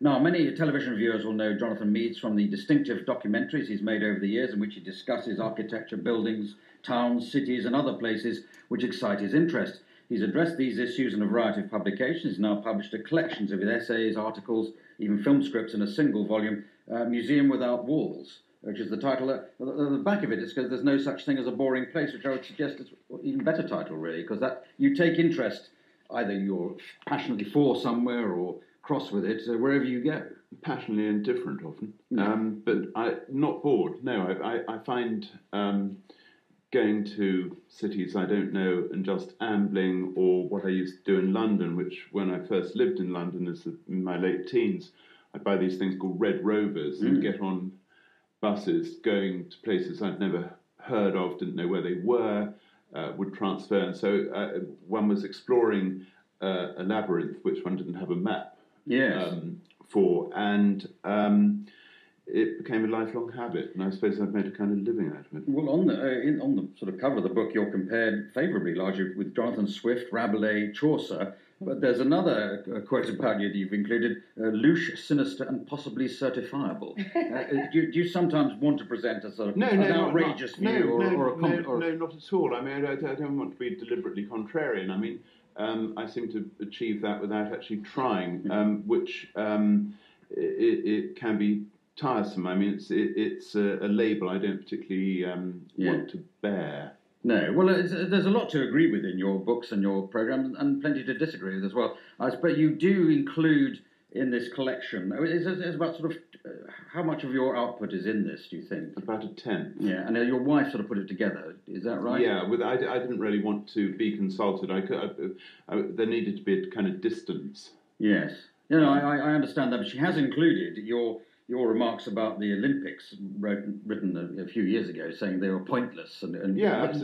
Now, many television viewers will know Jonathan Meades from the distinctive documentaries he's made over the years in which he discusses architecture, buildings, towns, cities and other places which excite his interest. He's addressed these issues in a variety of publications. He's now published collections of his essays, articles, even film scripts in a single volume, Museum Without Walls, which is the title. The back of it is because there's no such thing as a boring place, which I would suggest is an even better title, really, because that you take interest, either you're passionately for somewhere or cross with it, wherever you go. Passionately indifferent often, Mm. but not bored. No, I find going to cities I don't know and just ambling, or what I used to do in London, which when I first lived in London in my late teens, I'd buy these things called Red Rovers and get on buses going to places I'd never heard of, didn't know where they were, would transfer. And so one was exploring a labyrinth which one didn't have a map for, and it became a lifelong habit, and I suppose I've made a kind of living out of it. Well, on the sort of cover of the book, you're compared favourably, largely, with Jonathan Swift, Rabelais, Chaucer. But there's another quote about you that you've included: louche, sinister, and possibly certifiable. Do you sometimes want to present a sort of an outrageous view, No, not at all. I mean, I don't want to be deliberately contrarian. I mean, I seem to achieve that without actually trying, which it can be tiresome. I mean, it's a label I don't particularly want to bear. No, well, there's a lot to agree with in your books and your programmes, and plenty to disagree with as well. I suppose you do include in this collection, it's about sort of, how much of your output is in this, do you think? About a tenth. Yeah, and your wife sort of put it together, is that right? Yeah, I didn't really want to be consulted. There needed to be a kind of distance. Yes. You know, I understand that, but she has included your remarks about the Olympics, written a few years ago, saying they were pointless and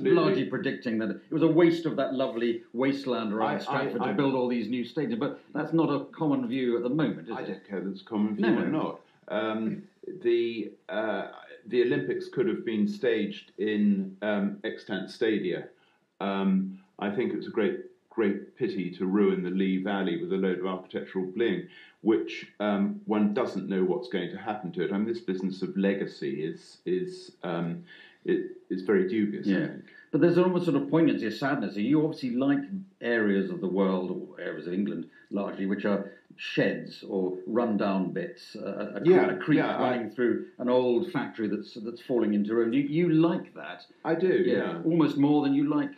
largely predicting that it was a waste of that lovely wasteland around Stratford to build all these new stadiums. But that's not a common view at the moment, is it? I don't care if it's a common view or not. The Olympics could have been staged in extant stadia. I think it's a great pity to ruin the Lee Valley with a load of architectural bling, which one doesn't know what's going to happen to it. I mean, this business of legacy is very dubious. Yeah. I think. But there's almost sort of poignancy of sadness. You obviously like areas of the world, or areas of England largely, which are sheds or run-down bits, a creek running through an old factory that's falling into ruin. You like that? I do, yeah. Almost more than you like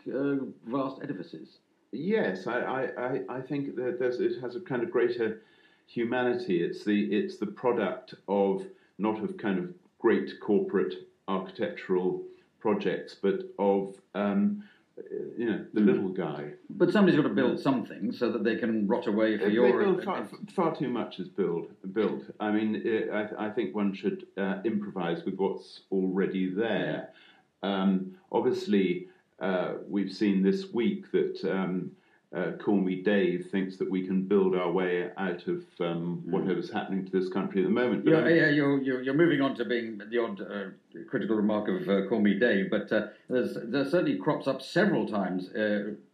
vast edifices. Yes, I think that it has a kind of greater humanity. It's the product of not of kind of great corporate architectural projects, but of the little guy. But somebody's got to build something so that they can rot away for far too much is built. I mean, I think one should improvise with what's already there. Obviously, we've seen this week that Call Me Dave thinks that we can build our way out of whatever's happening to this country at the moment. But you're moving on to being the odd critical remark of Call Me Dave, but there certainly crops up several times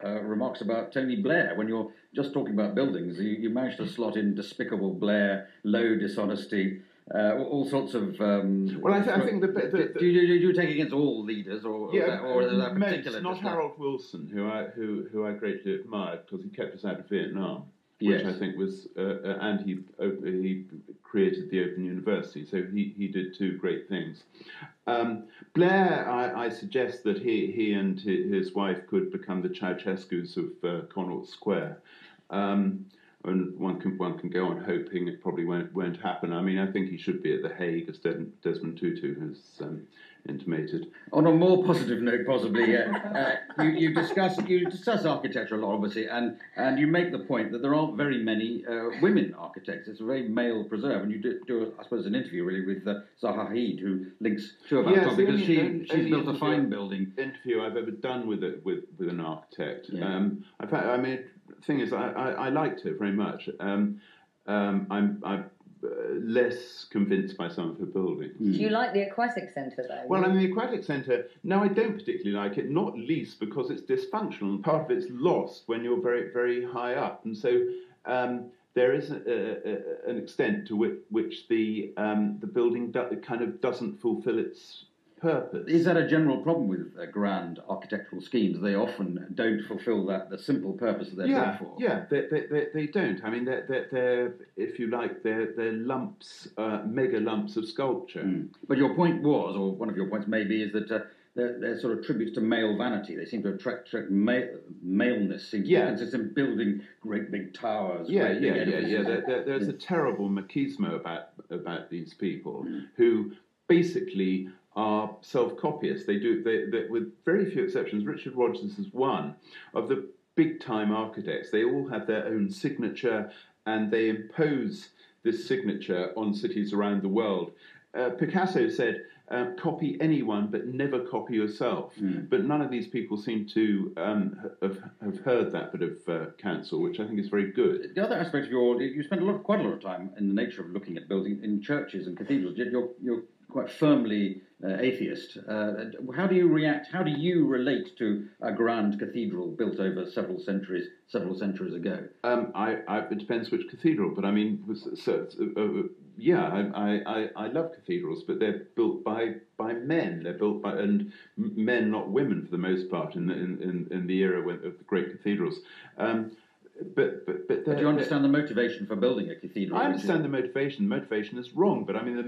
remarks about Tony Blair. When you're just talking about buildings, you managed to slot in despicable Blair, low dishonesty, all sorts of. I think do you take against all leaders, or that particular? Not Harold Wilson, who I greatly admired because he kept us out of Vietnam, which I think was, and he created the Open University, so he did two great things. Blair, I suggest that he and his wife could become the Ceausescus of Connaught Square. And one can go on hoping it probably won't happen. I mean, I think he should be at The Hague, as Desmond Tutu has intimated. On a more positive note, possibly, you discuss architecture a lot, obviously, and you make the point that there aren't very many women architects. It's a very male preserve, and you do I suppose, an interview really with Zaha Hadid, who links two of our topics, because she's built a fine building. Interview I've ever done with an architect. Yeah. The thing is, I liked it very much. I'm less convinced by some of her buildings. Do you like the Aquatic Centre, though? Well, I mean, the Aquatic Centre, no, I don't particularly like it, not least because it's dysfunctional, and part of it's lost when you're very, very high up. And so there is an extent to which the building kind of doesn't fulfil its purpose. Is that a general problem with grand architectural schemes? They often don't fulfil the simple purpose that they're built for. Yeah, they don't. I mean, they're if you like, they're lumps, mega lumps of sculpture. But your point was, or one of your points maybe, is that they're sort of tributes to male vanity. They seem to attract maleness. Seems to consist in building great big towers. There's a terrible machismo about these people who basically are self-copyists. They with very few exceptions. Richard Rogers is one of the big-time architects. They all have their own signature, and they impose this signature on cities around the world. Picasso said, copy anyone, but never copy yourself. But none of these people seem to have heard that bit of counsel, which I think is very good. The other aspect of you spend quite a lot of time in the nature of looking at building in churches and cathedrals. You're quite firmly atheist. How do you react? How do you relate to a grand cathedral built over several centuries ago? It depends which cathedral, but I mean, I love cathedrals, but they're built by men. They're built by men, not women, for the most part, in the era of the great cathedrals. But do you understand the motivation for building a cathedral? I understand the motivation. The motivation is wrong, but I mean,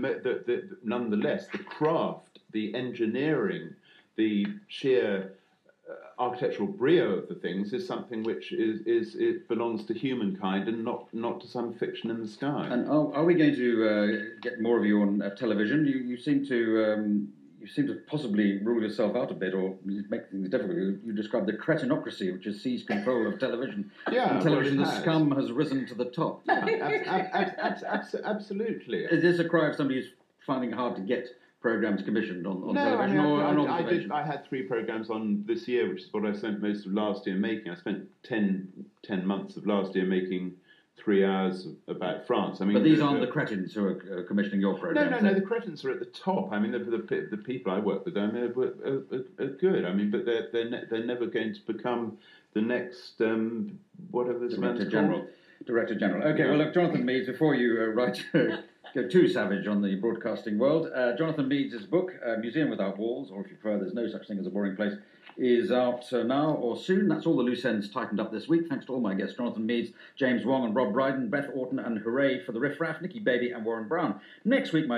nonetheless, the craft, the engineering, the sheer architectural brio of the things is something which it belongs to humankind and not to some fiction in the sky. And are we going to get more of you on television? You seem to possibly rule yourself out a bit, or make things difficult. You describe the cretinocracy, which has seized control of television. Yeah, television, the scum has risen to the top. Absolutely. Is this a cry of somebody who's finding it hard to get programs commissioned on television? I had 3 programs on this year, which is what I spent most of last year making. I spent 10 months of last year making 3 hours about France. I mean, but these aren't the cretins who are commissioning your program. No. The cretins are at the top. I mean, the people I work with are good. I mean, but they're never going to become the next whatever this man's called. Director General. Okay. Yeah. Well, look, Jonathan Meades. Before you go too savage on the broadcasting world, Jonathan Meades' book, Museum Without Walls, or if you prefer, There's No Such Thing as a Boring Place, is out now or soon. That's all the loose ends tightened up this week. Thanks to all my guests, Jonathan Meades, James Wong and Rob Brydon, Beth Orton, and hooray for the Riff Raff, Nikki Baby and Warren Brown. Next week, my